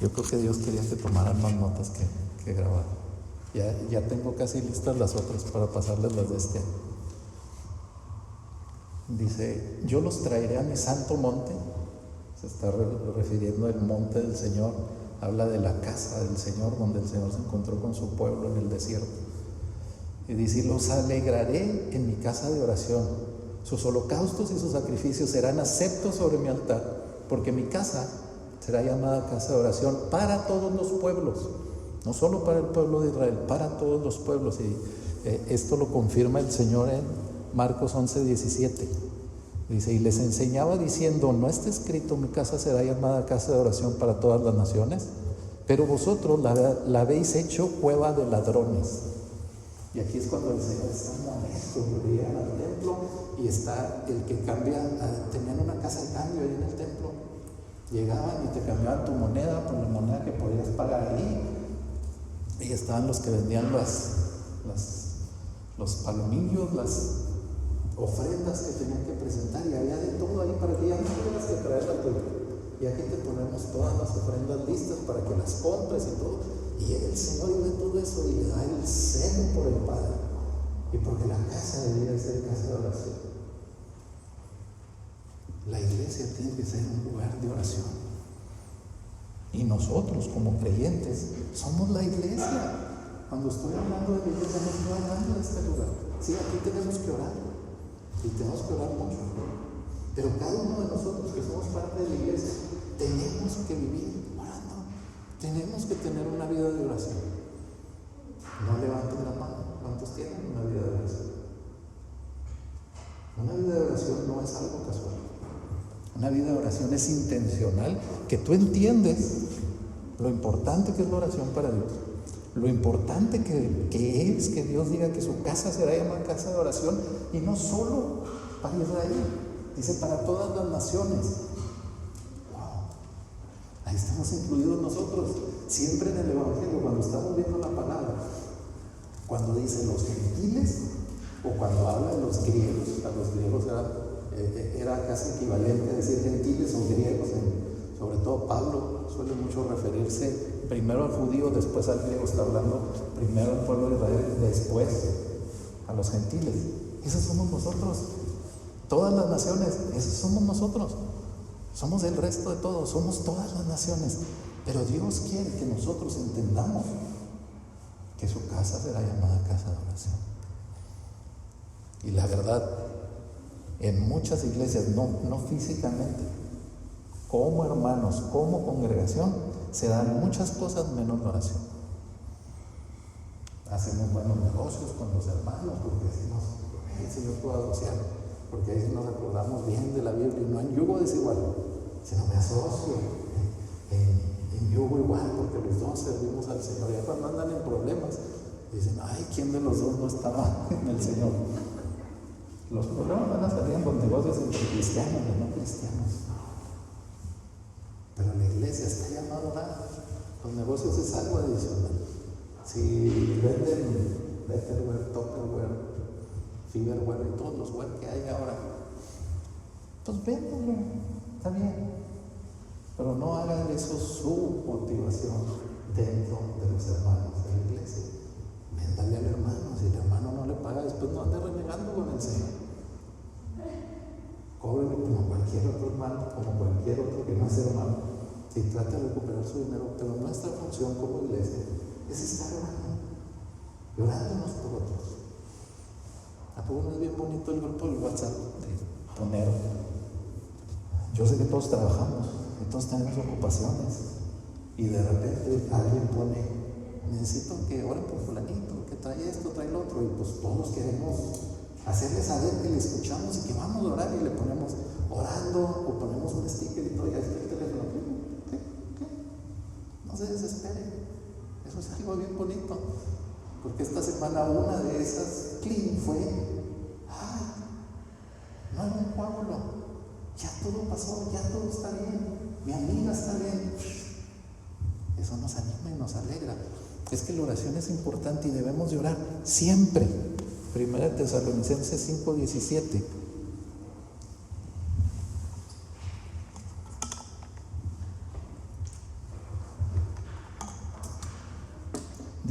Yo creo que Dios quería que tomaran más notas que grabar. Ya tengo casi listas las otras para pasarles las de este año. Dice, yo los traeré a mi santo monte. Se está refiriendo al monte del Señor. Habla de la casa del Señor, donde el Señor se encontró con su pueblo en el desierto. Y dice, los alegraré en mi casa de oración. Sus holocaustos y sus sacrificios serán aceptos sobre mi altar, porque mi casa será llamada casa de oración para todos los pueblos, no solo para el pueblo de Israel, para todos los pueblos. Y esto lo confirma el Señor en Marcos 11:17. Dice, y les enseñaba diciendo, ¿no está escrito, mi casa será llamada casa de oración para todas las naciones? Pero vosotros la habéis hecho cueva de ladrones. Y aquí es cuando el Señor está molesto. Llegan al templo y está el que cambia, tenían una casa de cambio ahí en el templo. Llegaban y te cambiaban tu moneda por la moneda que podías pagar ahí. Y estaban los que vendían los palomillos, las ofrendas que tenían que presentar, y había de todo ahí para que ya no tuvieras que traer la tuya. Y aquí te ponemos todas las ofrendas listas para que las compres y todo. Y llega el Señor y ve todo eso y le da el celo por el Padre, y porque la casa debía ser casa de oración. La iglesia tiene que ser un lugar de oración, y nosotros como creyentes somos la iglesia. Cuando estoy hablando de la iglesia, no estoy hablando de este lugar. Sí, aquí tenemos que orar, y tenemos que orar mucho, pero cada uno de nosotros que somos parte de la iglesia tenemos que vivir orando. Tenemos que tener una vida de oración. No levanten la mano, ¿cuántos tienen una vida de oración? Una vida de oración no es algo casual. Una vida de oración es intencional, que tú entiendes lo importante que es la oración para Dios, lo importante que es que Dios diga que su casa será llamada casa de oración, y no solo para Israel, dice para todas las naciones. Ahí estamos incluidos nosotros, siempre en el Evangelio, cuando estamos viendo la palabra, cuando dice los gentiles, o cuando habla de los griegos, a los griegos era casi equivalente a decir gentiles o griegos. Sobre todo Pablo suele mucho referirse primero al judío, después al griego. Está hablando primero al pueblo de Israel, después a los gentiles. Esos somos nosotros, todas las naciones, esos somos nosotros. Somos el resto de todos, somos todas las naciones. Pero Dios quiere que nosotros entendamos que su casa será llamada casa de oración. Y la verdad, en muchas iglesias, no físicamente, como hermanos, como congregación, se dan muchas cosas menos la oración. Hacemos buenos negocios con los hermanos porque decimos, el Señor puede asociar, porque ahí nos acordamos bien de la Biblia, y no en yugo desigual, sino me asocio en yugo igual, porque los dos servimos al Señor. Ya cuando andan en problemas, dicen, ay, ¿quién de los dos no estaba en el Señor? Los problemas van a salir en los negocios entre cristianos y no cristianos. Pero la iglesia está llamada a orar. Los negocios es algo adicional. Si venden Betterware, Tupperware, Fiberware y todos los web que hay ahora, pues véndanlo, está bien. Pero no hagan eso su motivación dentro de los hermanos de la iglesia. Véndale al hermano. Si el hermano no le paga, después no ande renegando con el Señor. Cóbrele como cualquier otro hermano, como cualquier otro que no es hermano, y trate de recuperar su dinero. Pero nuestra función como iglesia es estar orando, y orándonos por otros. ¿A poco no es bien bonito el grupo del WhatsApp de Tonero? Yo sé que todos trabajamos y todos tenemos ocupaciones, y de repente alguien pone, necesito que oren por fulanito, que trae esto, trae lo otro, y pues todos queremos hacerle saber que le escuchamos y que vamos a orar, y le ponemos orando, o ponemos un sticker y todo, y ahí está el teléfono. ¿Qué? No se desesperen. Eso es algo bien bonito, porque esta semana una de esas clean fue, no hay un coágulo, ya todo pasó, ya todo está bien, mi amiga está bien. Eso nos anima y nos alegra. Es que la oración es importante y debemos de orar siempre. Primera de Tesalonicenses 5:17.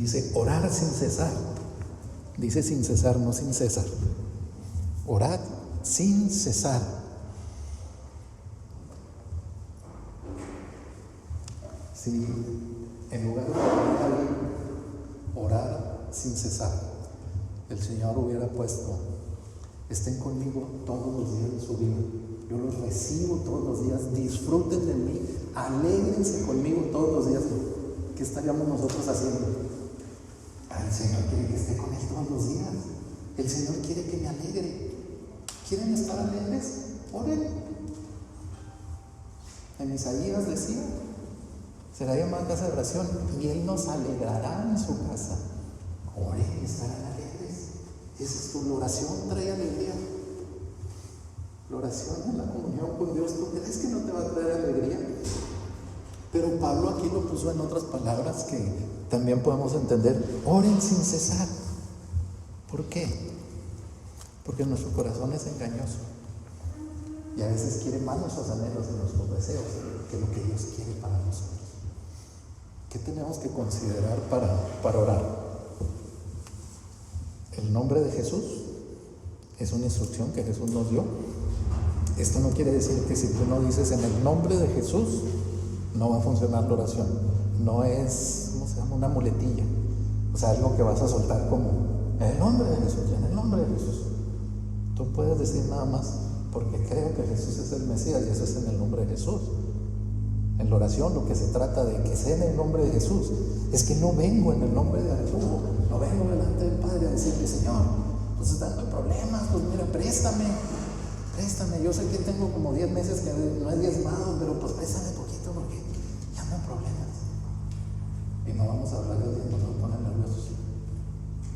Dice orar sin cesar. Dice sin cesar, no sin cesar. Orad sin cesar. Si en lugar de orar sin cesar, el Señor hubiera puesto: estén conmigo todos los días de su vida, yo los recibo todos los días, disfruten de mí, alégrense conmigo todos los días, ¿qué estaríamos nosotros haciendo? El Señor quiere que esté con Él todos los días. El Señor quiere que me alegre. ¿Quieren estar alegres? Oren. En Isaías decía: será llamada casa de oración y Él nos alegrará en su casa. Oren y estarán alegres. Esa es tu oración, trae alegría. La oración en la comunión con Dios, ¿tú crees que no te va a traer alegría? Pero Pablo aquí lo puso en otras palabras que también podemos entender: oren sin cesar. ¿Por qué? Porque nuestro corazón es engañoso y a veces quiere más nuestros anhelos y nuestros deseos que lo que Dios quiere para nosotros. ¿Qué tenemos que considerar para orar? El nombre de Jesús es una instrucción que Jesús nos dio. Esto no quiere decir que si tú no dices en el nombre de Jesús, no va a funcionar la oración. No es, ¿cómo se llama?, una muletilla. O sea, algo que vas a soltar como en el nombre de Jesús, en el nombre de Jesús. Tú puedes decir nada más: porque creo que Jesús es el Mesías, y eso es en el nombre de Jesús. En la oración lo que se trata de que sea en el nombre de Jesús es que no vengo en el nombre de Arturo, no vengo delante del Padre a decirle: Señor, pues dando problemas, pues mira, préstame, yo sé que tengo como 10 meses que no he diezmado, pero pues préstame poquito porque ya ando en problemas. Y no vamos a hablar de Dios, nos ponen nerviosos,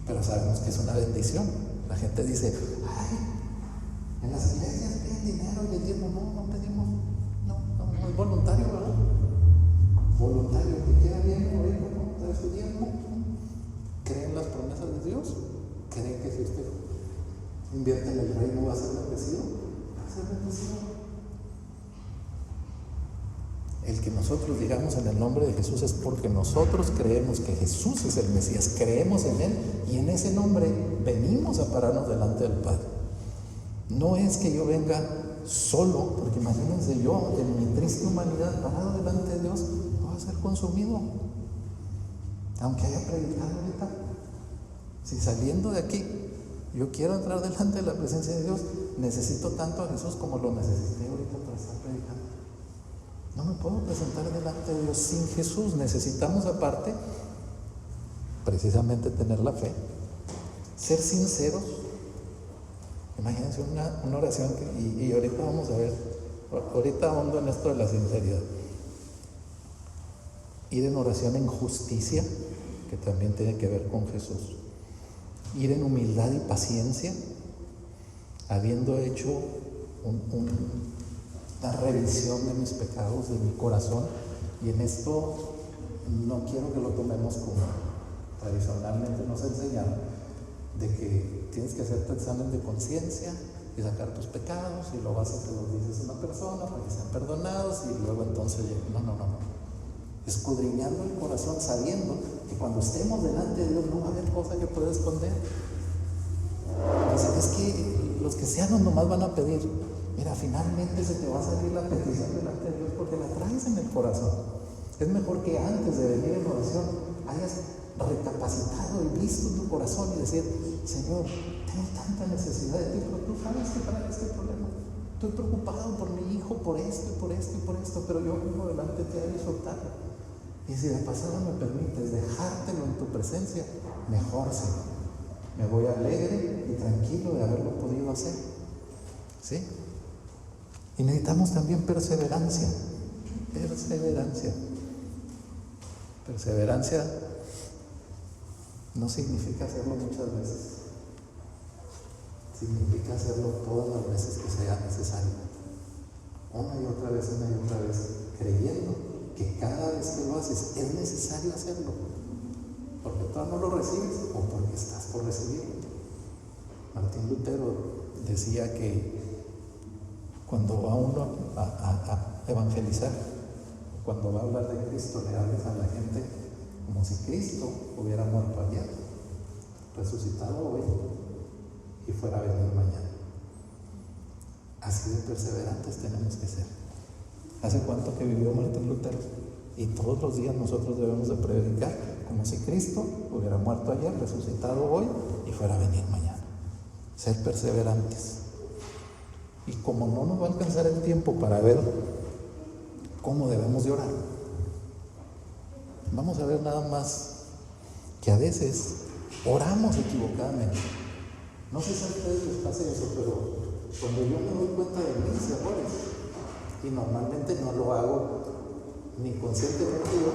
pero sabemos que es una bendición. La gente dice: ay, en las iglesias piden dinero y el diezmo. No pedimos, no es voluntario, ¿verdad? Voluntario, que quiera bien, ahorita no trae su diezmo. ¿Creen las promesas de Dios? ¿Creen que si usted invierte en el reino va a ser bendecido? Va a ser bendecido. El que nosotros digamos en el nombre de Jesús es porque nosotros creemos que Jesús es el Mesías, creemos en Él, y en ese nombre venimos a pararnos delante del Padre. No es que yo venga solo, porque imagínense yo en mi triste humanidad parado delante de Dios, no va a ser consumido. Aunque haya predicado ahorita, si saliendo de aquí yo quiero entrar delante de la presencia de Dios, necesito tanto a Jesús como lo necesité ahorita para estar predicando. No me puedo presentar delante de Dios sin Jesús. Necesitamos, aparte, precisamente tener la fe, ser sinceros. Imagínense una oración y ahorita vamos a ver, ahorita hondo en esto de la sinceridad. Ir en oración en justicia, que también tiene que ver con Jesús. Ir en humildad y paciencia, habiendo hecho una revisión de mis pecados, de mi corazón. Y en esto no quiero que lo tomemos como tradicionalmente nos enseñaron, de que tienes que hacerte examen de conciencia y sacar tus pecados, y lo vas a te los dices a una persona para que sean perdonados, y luego entonces no. Escudriñando el corazón, sabiendo que cuando estemos delante de Dios no va a haber cosa que pueda esconder. Dicen: es que los cristianos nomás van a pedir. Mira, finalmente se te va a salir la petición delante de Dios porque la traes en el corazón. Es mejor que antes de venir en oración hayas recapacitado y visto tu corazón y decir: Señor, tengo tanta necesidad de ti, pero tú sabes que trae este problema. Estoy preocupado por mi hijo, por esto y por esto y por esto, pero yo vengo delante de ti a soltarlo. Y si de pasada me permites dejártelo en tu presencia, mejor, Señor. Me voy alegre y tranquilo de haberlo podido hacer. ¿Sí? Y necesitamos también perseverancia. Perseverancia no significa hacerlo muchas veces. Significa hacerlo todas las veces que sea necesario. Una y otra vez, creyendo que cada vez que lo haces es necesario hacerlo, porque todavía no lo recibes o porque estás por recibirlo. Martín Lutero decía que cuando va uno a evangelizar, cuando va a hablar de Cristo, le hables a la gente como si Cristo hubiera muerto ayer, resucitado hoy y fuera a venir mañana. Así de perseverantes tenemos que ser. ¿Hace cuánto que vivió Martín Lutero? Y todos los días nosotros debemos de predicar como si Cristo hubiera muerto ayer, resucitado hoy y fuera a venir mañana. Ser perseverantes. Y como no nos va a alcanzar el tiempo para ver cómo debemos de orar, vamos a ver nada más que a veces oramos equivocadamente. No sé si a ustedes les pasa eso, pero cuando yo me doy cuenta de mis errores, y normalmente no lo hago ni conscientemente yo,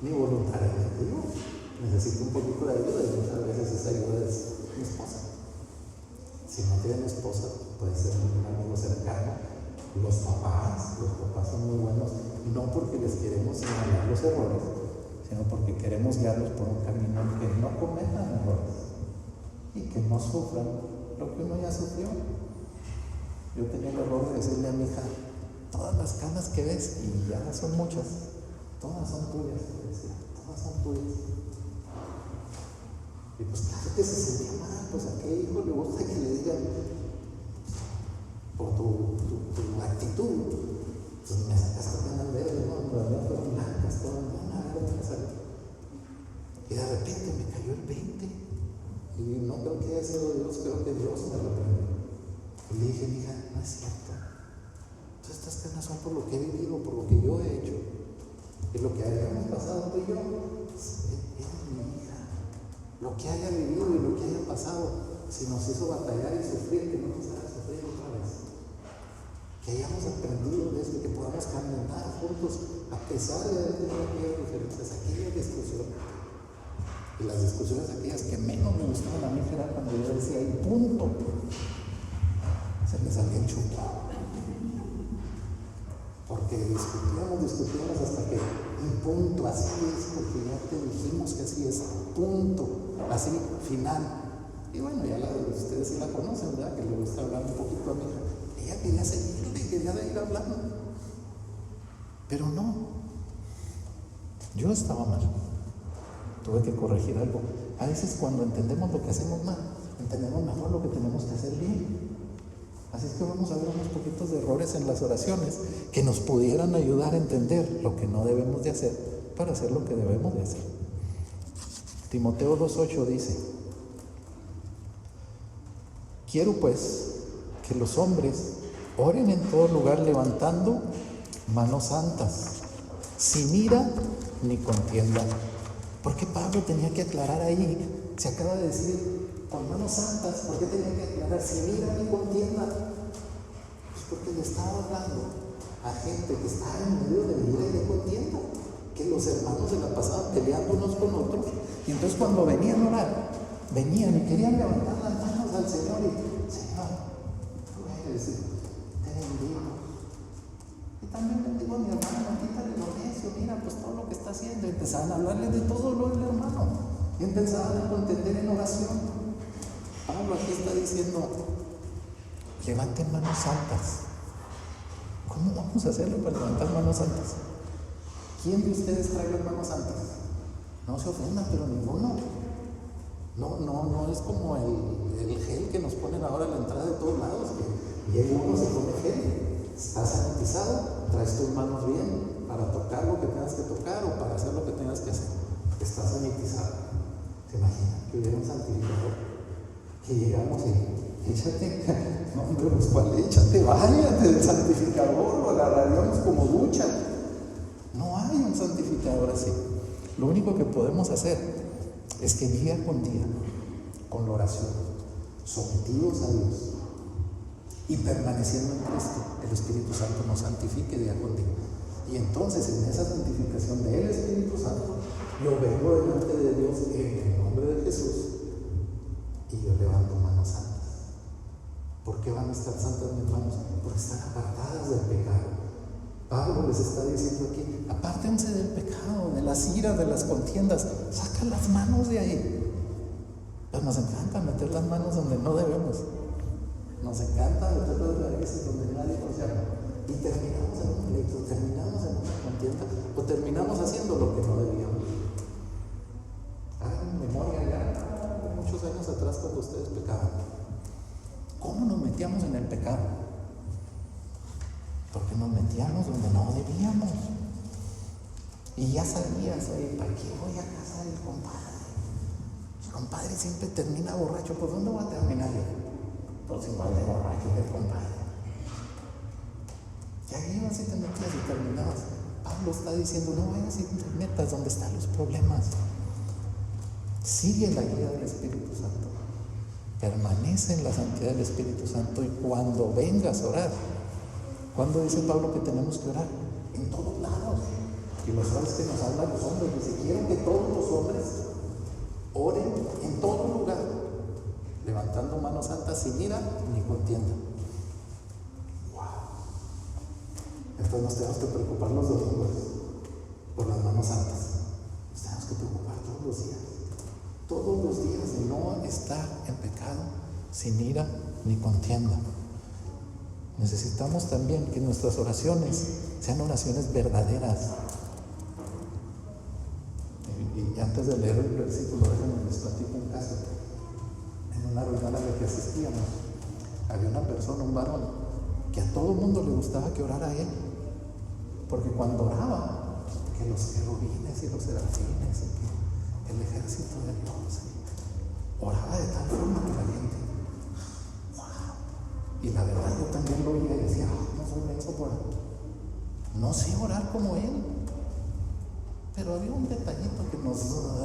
ni voluntariamente yo, necesito un poquito de ayuda, y muchas veces esa ayuda es mi esposa. Si no tienen esposa, puede ser un amigo cercano. Los papás son muy buenos, no porque les queremos señalar los errores, sino porque queremos guiarlos por un camino en que no cometan errores y que no sufran lo que uno ya sufrió. Yo tenía el error de decirle a mi hija: todas las canas que ves, y ya son muchas, todas son tuyas, decía, todas son tuyas. Y pues claro que se sentía mal, pues a qué hijo le gusta que le digan por tu actitud, pues me sacaste canas verdes, no, las mías fueron blancas, todas, una verde me salió. Y de repente me cayó el 20, y no creo que haya sido Dios, creo que Dios me lo premió. Y le dije: hija, no es cierto. Todas estas canas son por lo que he vivido, por lo que yo he hecho. Y lo que hayamos pasado tú y yo, pues, eres mi hija. Lo que haya vivido y lo que haya pasado, si nos hizo batallar y sufrir, que no nos haga sufrir otra vez. Que hayamos aprendido de esto, que podamos caminar juntos, a pesar de haber tenido aquellas diferencias, aquellas discusiones. Y las discusiones aquellas que menos me gustaban a mí era cuando yo decía: y punto. Se me salía el chupo. Porque discutíamos hasta que, y punto, así es, porque ya te dijimos que así es, punto, así, final. Y bueno, ya ustedes sí la conocen, ¿verdad? Que le gusta hablar un poquito a mi hija. Ella quería seguirle, quería ir hablando. Pero no. Yo estaba mal. Tuve que corregir algo. A veces cuando entendemos lo que hacemos mal, entendemos mejor lo que tenemos que hacer bien. Así es que vamos a ver unos poquitos de errores en las oraciones que nos pudieran ayudar a entender lo que no debemos de hacer para hacer lo que debemos de hacer. Timoteo 2:8 dice: quiero pues que los hombres oren en todo lugar levantando manos santas, sin ira ni contienda. ¿Por qué Pablo tenía que aclarar ahí? Se acaba de decir con manos santas. ¿Por qué tenía que aclarar sin ira ni contienda? Pues porque le estaba hablando a gente que estaba en medio de ira y de contienda, que los hermanos se la pasaban peleando unos con otros, y entonces cuando venían a orar, venían y querían levantar las manos al Señor y: Señor, tú eres, te bendigo. Y también bendigo a mi hermano, quítale lo necio, mira pues todo lo que está haciendo. Y empezaban a hablarle de todo lo del hermano, y empezaban a contender en oración. Pablo aquí está diciendo: levanten manos santas. ¿Cómo vamos a hacerlo para levantar manos santas? ¿Quién de ustedes trae las manos santas? No se ofendan, pero ninguno. No es como el gel que nos ponen ahora a la entrada de todos lados, que llega uno, se pone gel, está sanitizado, traes tus manos bien para tocar lo que tengas que tocar o para hacer lo que tengas que hacer, porque está sanitizado. ¿Se imaginan que hubiera un santificador? Que llegamos y échate, no hombre, pues cuál, échate, váyate del santificador, lo agarraríamos como ducha. No hay un santificador así. Lo único que podemos hacer es que día con día, con la oración, sometidos a Dios y permaneciendo en Cristo, el Espíritu Santo nos santifique día con día. Y entonces en esa santificación del Espíritu Santo, yo vengo delante de Dios en el nombre de Jesús y yo levanto manos santas. ¿Por qué van a estar santas mis manos? Porque están apartadas del pecado. Pablo les está diciendo aquí: apártense del pecado, de las iras, de las contiendas, saca las manos de ahí. Pues nos encanta meter las manos donde no debemos, nos encanta meter las narices donde nadie nos llama, y terminamos en un pleito, terminamos en una contienda, o terminamos haciendo lo que no debíamos. metíamos en el pecado, porque nos metíamos donde no debíamos. Y ya sabías, oye, ¿para qué voy a casa del compadre? El compadre siempre termina borracho. ¿Por dónde voy a terminar yo? Pues igual de borracho que el compadre. Ya ibas y te metías y terminabas. Pablo está diciendo, no vayas y te metas donde están los problemas. Sigue la guía del Espíritu Santo. Permanece en la santidad del Espíritu Santo, y cuando vengas a orar, ¿cuándo dice Pablo que tenemos que orar? En todos lados. Y los hombres que nos hablan los hombres, dice, quiero que todos los hombres oren en todo lugar, levantando manos santas sin ira ni contienda. Wow. Entonces nos tenemos que preocupar los domingos por las manos santas. Nos tenemos que preocupar todos los días. Todos los días de no estar en pecado, sin ira ni contienda. Necesitamos también que nuestras oraciones sean oraciones verdaderas. Y antes de leer el versículo, déjenme les platico un caso. En una reunión a la que asistíamos, había una persona, un varón, que a todo el mundo le gustaba que orara a él. Porque cuando oraba, que los querubines y los serafines, y que el ejército de Dios, oraba de tal forma que la gente, wow. Y la verdad yo también lo oía y decía, no soy menso por ahí. No sé orar como él. Pero había un detallito que nos,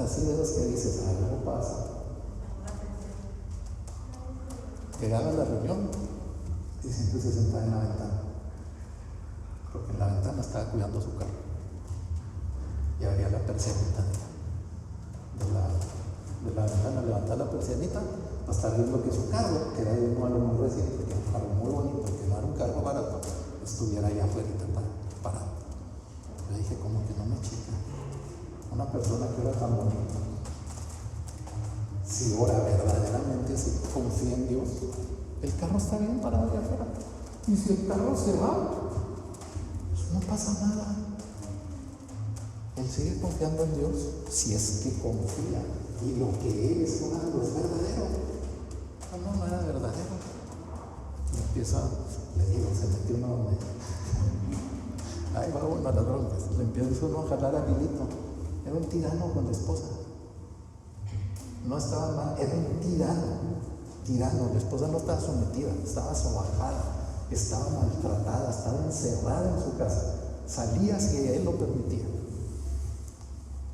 así de esos que dices, algo pasa. Llegaba a la reunión y siempre se sentaba en la ventana, porque en la ventana estaba cuidando su carro. Y abría la persianita de la ventana, levantaba la persianita para estar viendo que su carro, que era de un modelo muy reciente, que era un carro muy bonito, que no era un carro barato, estuviera allá afuera parado. Yo dije, como que no me chica. Una persona que ora tan bonita, si ora verdaderamente, si confía en Dios, el carro está bien parado allá afuera. Y si el carro se va, pues no pasa nada. Él sigue confiando en Dios, si es que confía. Y lo que él es orando es verdadero. No era verdadero. Y empieza, le digo, se metió uno donde ahí va uno a las broncas. Le empieza uno a jalar a Milito. Era un tirano con la esposa. No estaba mal, era un tirano. La esposa no estaba sometida, estaba sobajada, estaba maltratada, estaba encerrada en su casa. Salía si él lo permitía.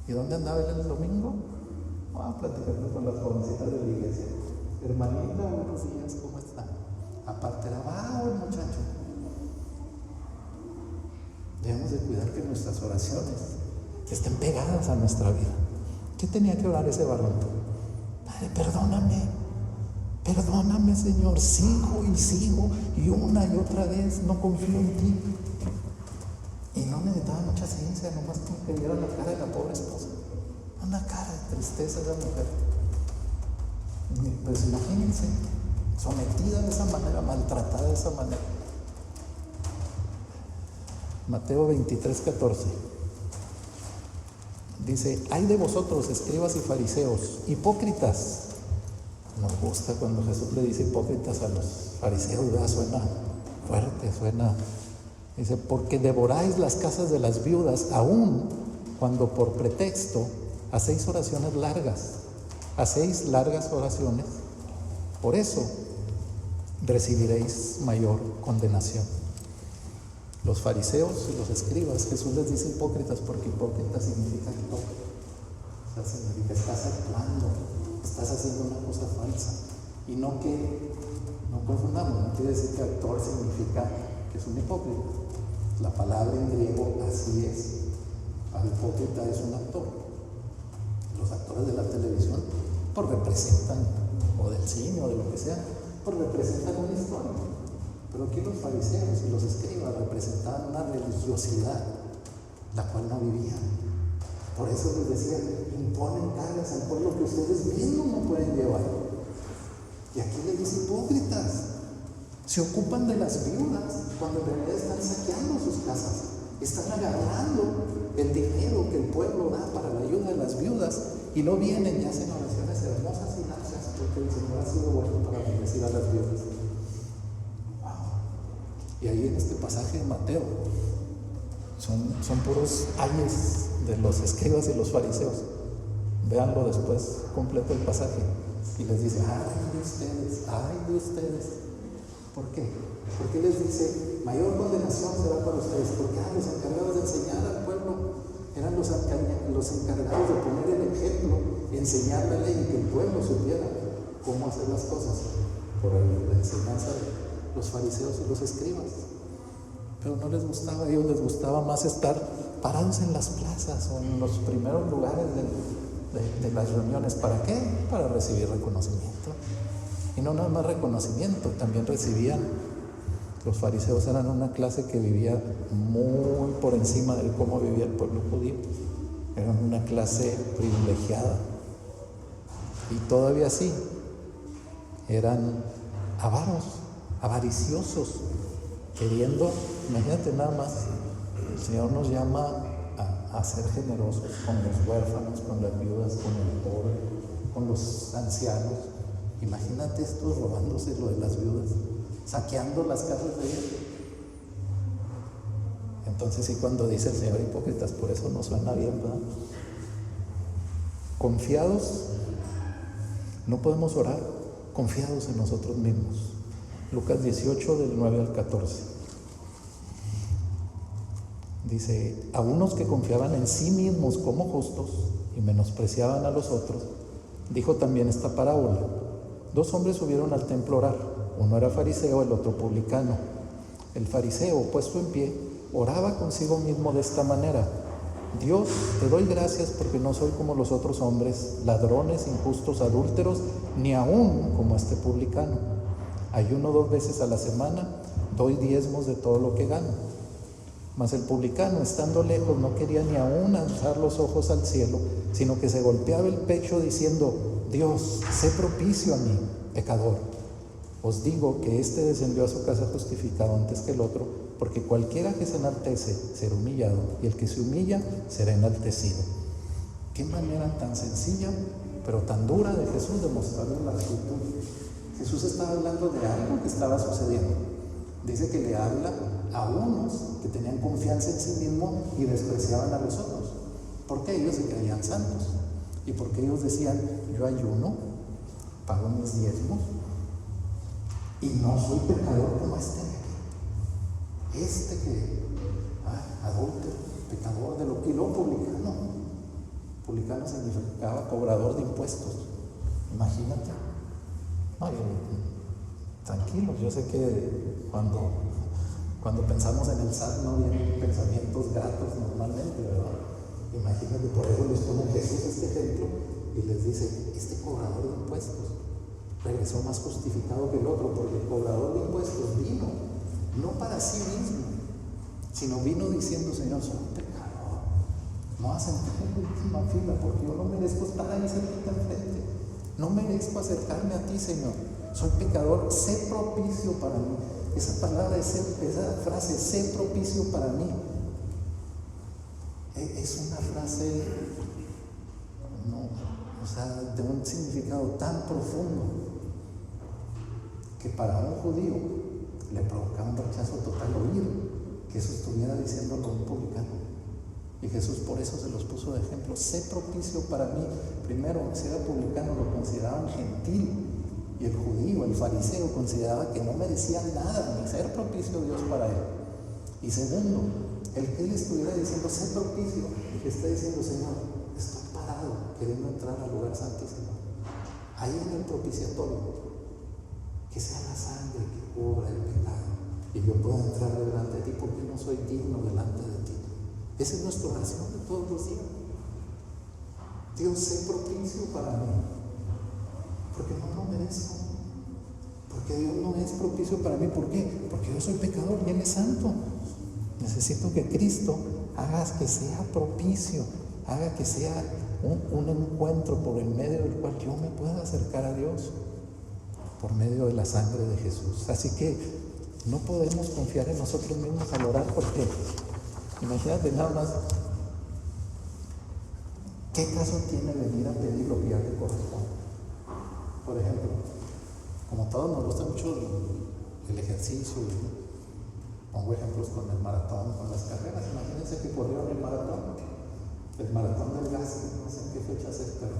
¿Y dónde andaba él el domingo? Platicando con las jovencitas de la iglesia. Hermanita, buenos días, ¿cómo está? Aparte era bravo el muchacho. Debemos de cuidar que nuestras oraciones estén pegadas a nuestra vida. ¿Qué tenía que orar ese varón? Padre, perdóname, Señor, sigo y una y otra vez no confío en ti. Y no necesitaba mucha ciencia, nomás con que viera la cara de la pobre esposa, una cara de tristeza de la mujer. Pues imagínense, sometida de esa manera, maltratada de esa manera. Mateo 23:14 dice, ay de vosotros, escribas y fariseos, hipócritas. Nos gusta cuando Jesús le dice hipócritas a los fariseos, ¿verdad? Suena fuerte, dice, porque devoráis las casas de las viudas, aún cuando por pretexto hacéis oraciones largas, hacéis largas oraciones, por eso recibiréis mayor condenación. Los fariseos y los escribas, Jesús les dice hipócritas, porque hipócrita significa actor. O sea, significa estás actuando, estás haciendo una cosa falsa. Y no confundamos, no quiere decir que actor significa que es un hipócrita. La palabra en griego así es. El hipócrita es un actor. Los actores de la televisión representan, o del cine o de lo que sea, representan una historia. Pero aquí los fariseos y los escribas representaban una religiosidad la cual no vivían. Por eso les decía, imponen cargas al pueblo que ustedes mismos no pueden llevar. Y aquí les dice hipócritas, se ocupan de las viudas cuando en realidad están saqueando sus casas, están agarrando el dinero que el pueblo da para la ayuda de las viudas y no vienen y hacen oraciones hermosas y largas porque el Señor ha sido bueno para bendecir a las viudas. Y ahí en este pasaje de Mateo son puros ayes de los escribas y los fariseos. Véanlo después, completo el pasaje. Y les dice, ay de ustedes. ¿Por qué? Porque les dice, mayor condenación será para ustedes, porque los encargados de enseñar al pueblo eran los encargados de poner el ejemplo, enseñar la ley y que el pueblo supiera cómo hacer las cosas por la enseñanza de los fariseos y los escribas. Pero no les gustaba, a ellos les gustaba más estar parados en las plazas o en los primeros lugares de las reuniones. ¿Para qué? Para recibir reconocimiento. Y no nada más reconocimiento, también recibían. Los fariseos eran una clase que vivía muy por encima de cómo vivía el pueblo judío. Eran una clase privilegiada. Y todavía así, eran avaros, avariciosos, queriendo, imagínate nada más, el Señor nos llama a ser generosos con los huérfanos, con las viudas, con el pobre, con los ancianos. Imagínate estos robándose lo de las viudas, saqueando las casas de ellos. Entonces sí, cuando dice el Señor hipócritas, por eso no suena bien, ¿verdad? Confiados, no podemos orar confiados en nosotros mismos. Lucas 18, del 9 al 14. Dice, a unos que confiaban en sí mismos como justos y menospreciaban a los otros, dijo también esta parábola. 2 hombres subieron al templo a orar. Uno era fariseo, el otro publicano. El fariseo, puesto en pie, oraba consigo mismo de esta manera: Dios, te doy gracias porque no soy como los otros hombres, ladrones, injustos, adúlteros, ni aún como este publicano. Ayuno 2 veces a la semana, doy diezmos de todo lo que gano. Mas el publicano, estando lejos, no quería ni aún alzar los ojos al cielo, sino que se golpeaba el pecho diciendo: Dios, sé propicio a mí, pecador. Os digo que éste descendió a su casa justificado antes que el otro, porque cualquiera que se enaltece será humillado, y el que se humilla será enaltecido. Qué manera tan sencilla, pero tan dura de Jesús de mostrarle la actitud. Jesús estaba hablando de algo que estaba sucediendo. Dice que le habla a unos que tenían confianza en sí mismos y despreciaban a los otros, porque ellos se creían santos y porque ellos decían: yo ayuno, pago mis diezmos y no soy pecador como este que adúltero, pecador de lo que lo publicano significaba cobrador de impuestos. Imagínate. Tranquilos, yo sé que cuando pensamos en el SAT no vienen pensamientos gratos normalmente, ¿verdad? Imagínate, por eso les pone Jesús este ejemplo y les dice: este cobrador de impuestos regresó más justificado que el otro, porque el cobrador de impuestos vino no para sí mismo, sino vino diciendo: Señor, soy un pecador, no vas a sentar en la última fila porque yo no merezco estar ahí cerquita enfrente, no merezco acercarme a ti, Señor, soy pecador, sé propicio para mí. Esa palabra, esa frase, sé propicio para mí, es una frase de un significado tan profundo que para un judío le provocaba un rechazo total oír que eso estuviera diciéndolo a un publicano. Y Jesús por eso se los puso de ejemplo: sé propicio para mí. Primero, si era publicano lo consideraban gentil, y el judío, el fariseo, consideraba que no merecía nada, ni ser propicio a Dios para él. Y segundo, el que él estuviera diciendo sé propicio, y que está diciendo: Señor, estoy parado queriendo entrar al lugar santísimo, ahí en el propiciatorio, que sea la sangre que cubra el pecado y yo pueda entrar delante de ti, porque no soy digno delante de ti. Esa es nuestra oración de todos los días: Dios, sé propicio para mí, porque no lo merezco, porque Dios no es propicio para mí. ¿Por qué? Porque yo soy pecador y Él es santo. Necesito que Cristo haga que sea propicio, haga que sea un encuentro por el medio del cual yo me pueda acercar a Dios, por medio de la sangre de Jesús. Así que no podemos confiar en nosotros mismos al orar, porque imagínate nada más, ¿qué caso tiene venir a pedir lo que ya te corresponde? Por ejemplo, como a todos nos gusta mucho el ejercicio, Pongo ejemplos con el maratón, con las carreras. Imagínense que corrieron el maratón del gas, no sé en qué fecha es, pero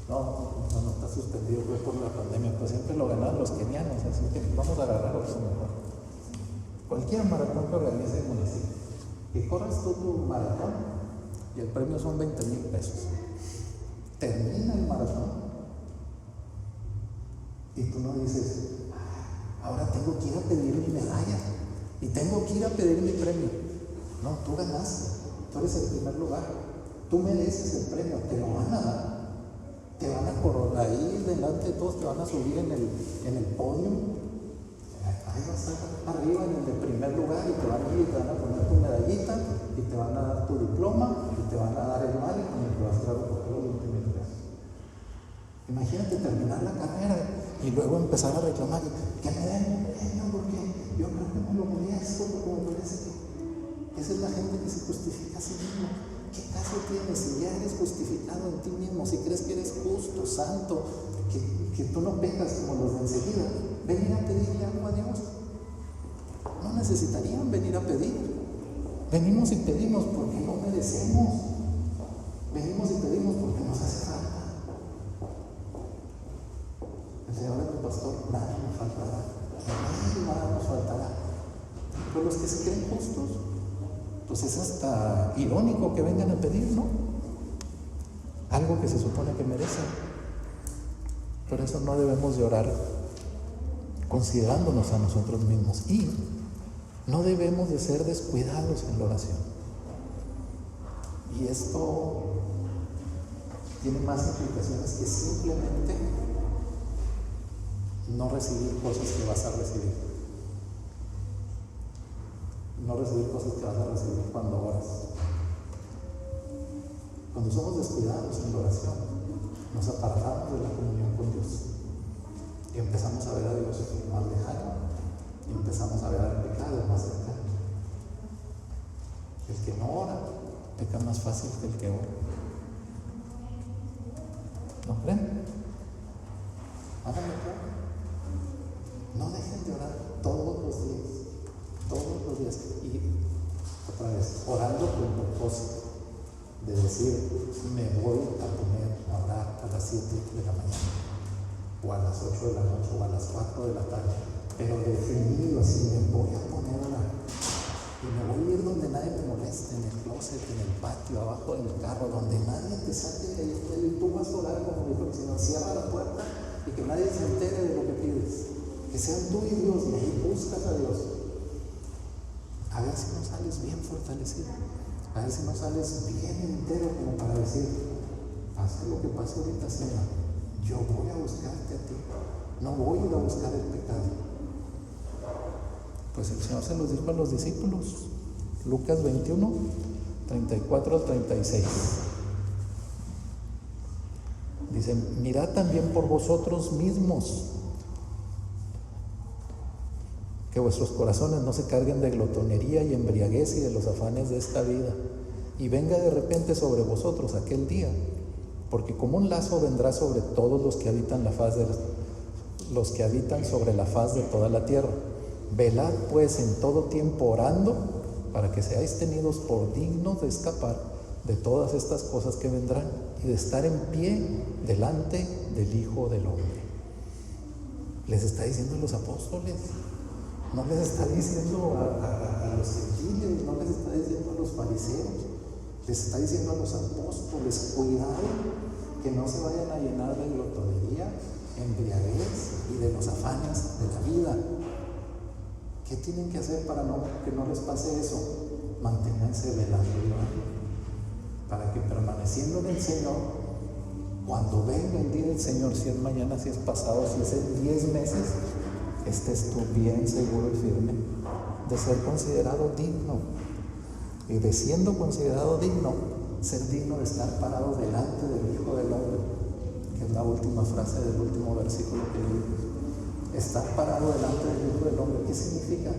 no está suspendido pues por la pandemia, pues siempre lo ganaron los kenianos, así que vamos a agarrar otro mejor. Cualquier maratón que organice el municipio, y corres tú tu maratón y el premio son 20,000 pesos. Termina el maratón y tú no dices, ahora tengo que ir a pedir mi medalla y tengo que ir a pedir mi premio. No, tú ganaste, tú eres el primer lugar, tú mereces el premio, te lo van a dar. Te van a coronar ahí delante de todos, te van a subir en el podio. Ahí vas a estar arriba en el de primer lugar y te van a ir y te van a poner tu medallita y te van a dar tu diploma y te van a dar el vale con el que vas a recoger los 20,000 pesos. Imagínate terminar la carrera y luego empezar a reclamar que me den un premio porque yo creo que me lo merezco, porque me parece que esa es la gente que se justifica a sí mismo. ¿Qué caso tienes si ya eres justificado en ti mismo? Si crees que eres justo, santo, que tú no pecas como los de enseguida, venir a pedirle algo a Dios. No necesitarían venir a pedir. Venimos y pedimos porque no merecemos. Venimos y pedimos porque nos hace falta. El Señor es mi pastor, nada nos faltará. Nada nos faltará. Pero los que se creen justos, pues es hasta irónico que vengan a pedir, ¿no? Algo que se supone que merecen. Por eso no debemos de orar considerándonos a nosotros mismos y no debemos de ser descuidados en la oración. Y esto tiene más implicaciones que simplemente no recibir cosas que vas a recibir. No recibir cosas que vas a recibir cuando oras. Cuando somos descuidados en la oración, nos apartamos de la comunión con Dios y empezamos a ver a Dios más lejano y empezamos a ver al pecado más cercano. El que no ora peca más fácil que el que ora. ¿No creen? Háganlo claro. No dejen de orar todos los días. Todos los días, y otra vez, orando con el propósito de decir, me voy a poner a orar a las 7 de la mañana, o a las 8 de la noche, o a las 4 de la tarde, pero definido así, me voy a poner a orar, y me voy a ir donde nadie me moleste, en el closet, en el patio, abajo del carro, donde nadie te saque de ahí, y tú vas a orar como dijo el Señor, cierra la puerta, y que nadie se entere de lo que pides, que sean tú y Dios, y ahí buscas a Dios. A ver si no sales bien fortalecido, a ver si no sales bien entero como para decir, pase lo que pase ahorita, Señor, yo voy a buscarte a ti, no voy a ir a buscar el pecado. Pues el Señor se los dijo a los discípulos, Lucas 21, 34 al 36. Dice, mirad también por vosotros mismos, que vuestros corazones no se carguen de glotonería y embriaguez y de los afanes de esta vida, y venga de repente sobre vosotros aquel día, porque como un lazo vendrá sobre todos los que habitan sobre la faz de toda la tierra. Velad pues en todo tiempo orando, para que seáis tenidos por dignos de escapar de todas estas cosas que vendrán y de estar en pie delante del Hijo del Hombre. Les está diciendo a los apóstoles. No les está diciendo a los gentiles, no les está diciendo a los fariseos, les está diciendo a los apóstoles, cuidado que no se vayan a llenar de glotonería, embriaguez y de los afanes de la vida. ¿Qué tienen que hacer para que no les pase eso? Manténganse velando y orando, para que permaneciendo en el Señor, cuando venga el día del Señor, si es mañana, si es pasado, si es en 10 meses, estés tú bien seguro y firme de ser considerado digno, y de siendo considerado digno, ser digno de estar parado delante del Hijo del Hombre, que es la última frase del último versículo que leímos. Estar parado delante del Hijo del Hombre, ¿qué significa?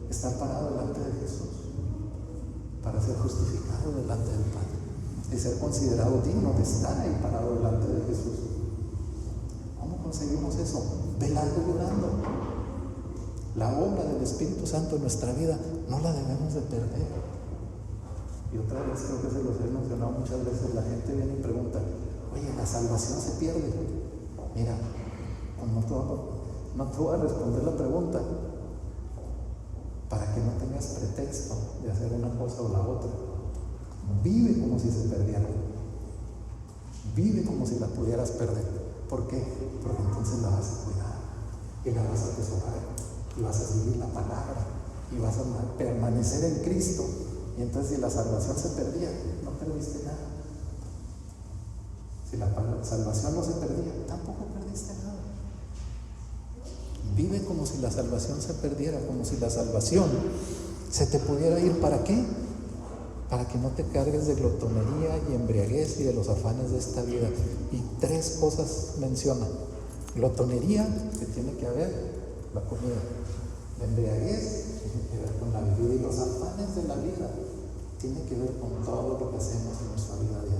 Estar parado delante de Jesús para ser justificado delante del Padre y ser considerado digno de estar ahí parado delante de Jesús. ¿Cómo conseguimos eso? Velando y orando. La obra del Espíritu Santo en nuestra vida no la debemos de perder. Y otra vez, creo que se los he mencionado muchas veces, la gente viene y pregunta, oye, ¿la salvación se pierde? Mira, pues no te voy a responder la pregunta para que no tengas pretexto de hacer una cosa o la otra. Vive como si se perdiera. Vive como si la pudieras perder. ¿Por qué? Porque entonces la vas a cuidar y la vas a atesorar y vas a vivir la palabra y vas a permanecer en Cristo. Y entonces si la salvación se perdía, no perdiste nada. Si la salvación no se perdía, tampoco perdiste nada. Vive como si la salvación se perdiera, como si la salvación se te pudiera ir. ¿Para qué? Para que no te cargues de glotonería y embriaguez y de los afanes de esta vida. Y 3 cosas menciona. Glotonería, que tiene que haber la comida. La embriaguez tiene que ver con la bebida, y los afanes de la vida tiene que ver con todo lo que hacemos en nuestra vida diaria.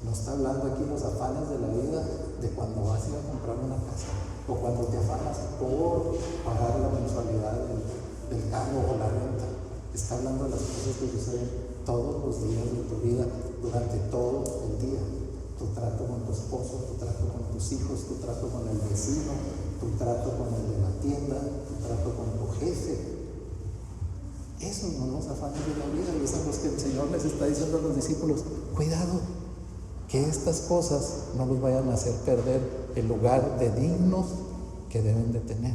No está hablando aquí los afanes de la vida de cuando vas a ir a comprar una casa, o cuando te afanas por pagar la mensualidad del carro o la renta. Está hablando de las cosas que suceden todos los días de tu vida, durante todo el día. Tu trato con tu esposo, tu trato con tus hijos, tu trato con el vecino, tu trato con el de la tienda, tu trato con tu jefe. Esos son los afanes de la vida, y esos son los que el Señor les está diciendo a los discípulos: cuidado, que estas cosas no los vayan a hacer perder el lugar de dignos que deben de tener.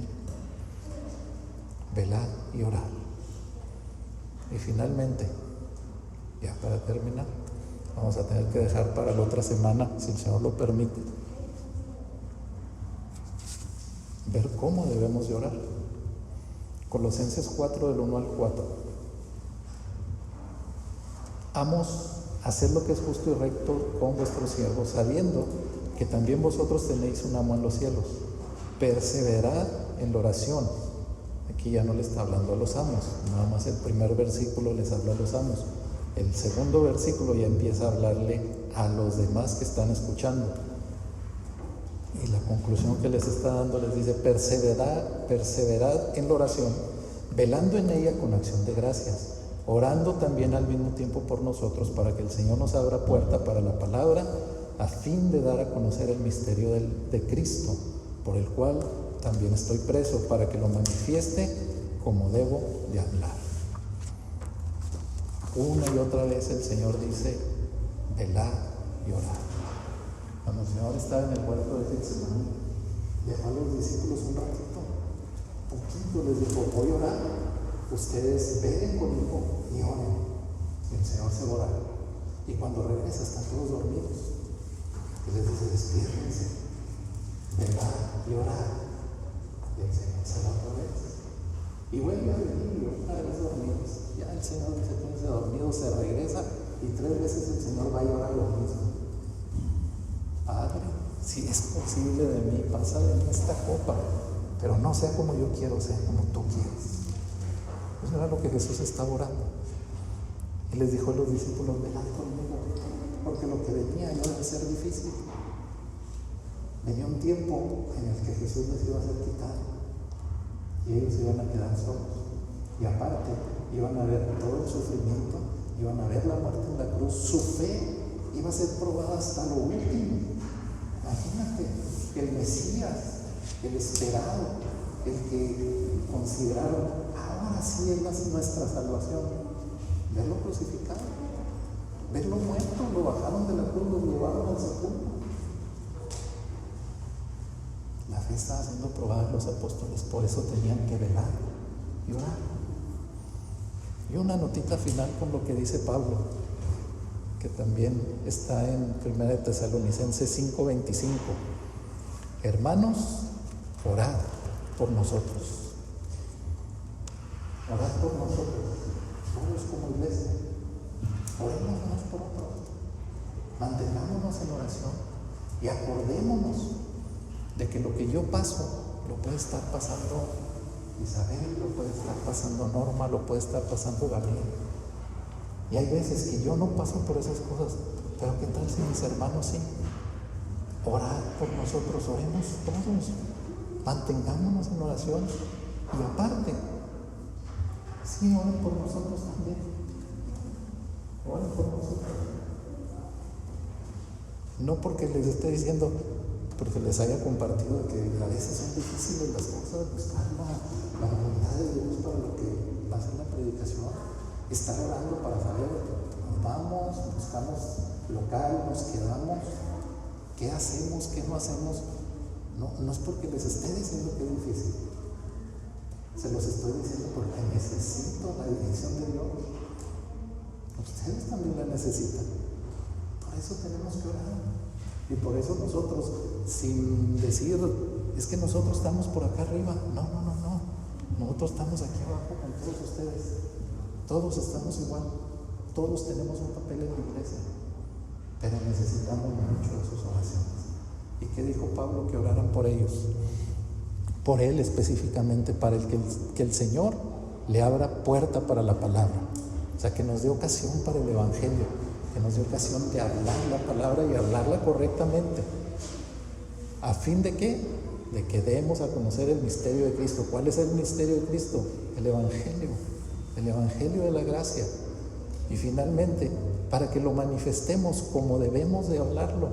Velad y orad. Y finalmente, ya para terminar, vamos a tener que dejar para la otra semana, si el Señor lo permite, ver cómo debemos de orar. Colosenses 4, del 1 al 4. Amos, haced lo que es justo y recto con vuestros siervos, sabiendo que también vosotros tenéis un amo en los cielos. Perseverad en la oración. Aquí ya no le está hablando a los amos, nada más el primer versículo les habla a los amos. El segundo versículo ya empieza a hablarle a los demás que están escuchando. Y la conclusión que les está dando les dice: perseverad en la oración, velando en ella con acción de gracias, orando también al mismo tiempo por nosotros, para que el Señor nos abra puerta para la palabra, a fin de dar a conocer el misterio de Cristo, por el cual también estoy preso, para que lo manifieste como debo de hablar. Una y otra vez el Señor dice: velad y orad. Cuando el Señor estaba en el huerto de Getsemaní, dejó a los discípulos un ratito, poquito, les dijo: voy a orar, ustedes velen conmigo y oren. Y el Señor se va a orar. Y cuando regresa están todos dormidos. Y les dice: despiértense, velad y orad. Y el Señor se va otra vez. Y vuelve a venir, y otra vez dormidos. Ya el Señor dice: quédense dormidos, se regresa, y 3 veces el Señor va a llorar lo mismo. Padre, si es posible de mí, pasa de mí esta copa, pero no sea como yo quiero, sea como tú quieres. Eso era lo que Jesús estaba orando. Y les dijo a los discípulos: velad conmigo, porque lo que venía iba a ser difícil. Venía un tiempo en el que Jesús les iba a ser quitado, y ellos iban a quedar solos. Y aparte, iban a ver todo el sufrimiento, iban a ver la muerte en la cruz. Su fe iba a ser probada hasta lo último. Imagínate, el Mesías, el esperado, el que consideraron: ahora sí es nuestra salvación. Verlo crucificado, verlo muerto, lo bajaron de la cruz, lo llevaron al sepulcro. La fe estaba siendo probada en los apóstoles, por eso tenían que velar y orar. Y una notita final con lo que dice Pablo, que también está en 1 Tesalonicenses 5:25. Hermanos, orad por nosotros. Orad por nosotros, todos como iglesia. Oremos unos por otros. Mantengámonos en oración y acordémonos de que lo que yo paso lo puede estar pasando Isabel, lo puede estar pasando Norma, lo puede estar pasando Gabriel. Y hay veces que yo no paso por esas cosas, pero ¿qué tal si mis hermanos sí? Orad por nosotros, oremos todos, mantengámonos en oración Y aparte, sí, oren por nosotros también. Oren por nosotros. No porque les esté diciendo, porque les haya compartido que a veces son difíciles las cosas, buscar la voluntad de Dios para lo que va a ser la predicación, estar orando para saber, nos vamos, buscamos local, nos quedamos, qué hacemos, qué no hacemos. No es porque les esté diciendo que es difícil, se los estoy diciendo porque necesito la dirección de Dios. Ustedes también la necesitan, por eso tenemos que orar. Y por eso nosotros, sin decir, es que nosotros estamos por acá arriba, no, nosotros estamos aquí abajo con todos ustedes, todos estamos igual, todos tenemos un papel en la iglesia, pero necesitamos mucho de sus oraciones. ¿Y qué dijo Pablo? Que oraran por ellos, por él específicamente, para que el Señor le abra puerta para la palabra, o sea, que nos dé ocasión para el evangelio, que nos dé ocasión de hablar la palabra y hablarla correctamente. ¿A fin de qué? De que demos a conocer el misterio de Cristo. ¿Cuál es el misterio de Cristo? El Evangelio de la gracia. Y finalmente, para que lo manifestemos como debemos de hablarlo,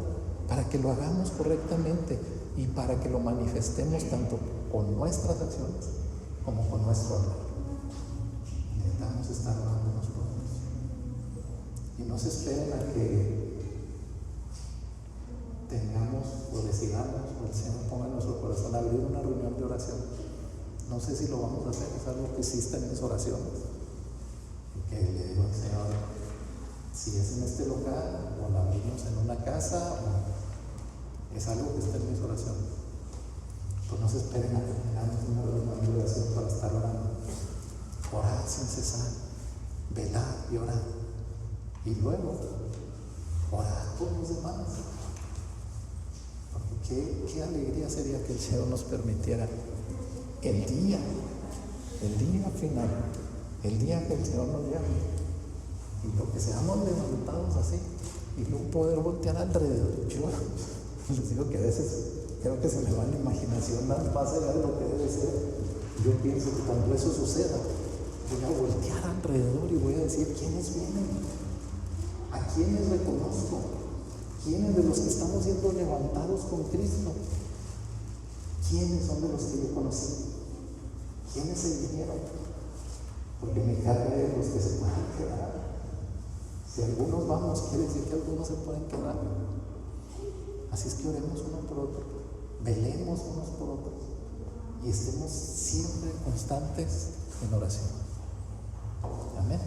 para que lo hagamos correctamente y para que lo manifestemos tanto con nuestras acciones como con nuestro hablar. Necesitamos estar orándonos por Dios. Y no se esperen a que tengamos o decidamos o el Señor ponga en nuestro corazón abrir una reunión de oración. No sé si lo vamos a hacer, es algo que existe en mis oraciones. Y que le digo al Señor, si es en este local o la abrimos en una casa, o es algo que está en mis oraciones. Pues no se esperen a que tengamos una reunión de oración para estar orando. Orad sin cesar, velad y orad. Y luego, orad por los demás. Porque qué alegría sería que el Señor nos permitiera el día final, el día que el Señor nos llame, y lo que seamos levantados así, y luego poder voltear alrededor. Yo les digo que a veces creo que se me va la imaginación más allá de lo que debe ser. Yo pienso que cuando eso suceda, voy a voltear alrededor y voy a decir, ¿quiénes vienen? ¿A quiénes reconozco? ¿Quiénes de los que estamos siendo levantados con Cristo? ¿Quiénes son de los que yo conocí? ¿Quiénes se vinieron? Porque me carga de los que se pueden quedar. Si algunos vamos, quiere decir que algunos se pueden quedar. Así es que oremos uno por otro, velemos unos por otros y estemos siempre constantes en oración. Amén.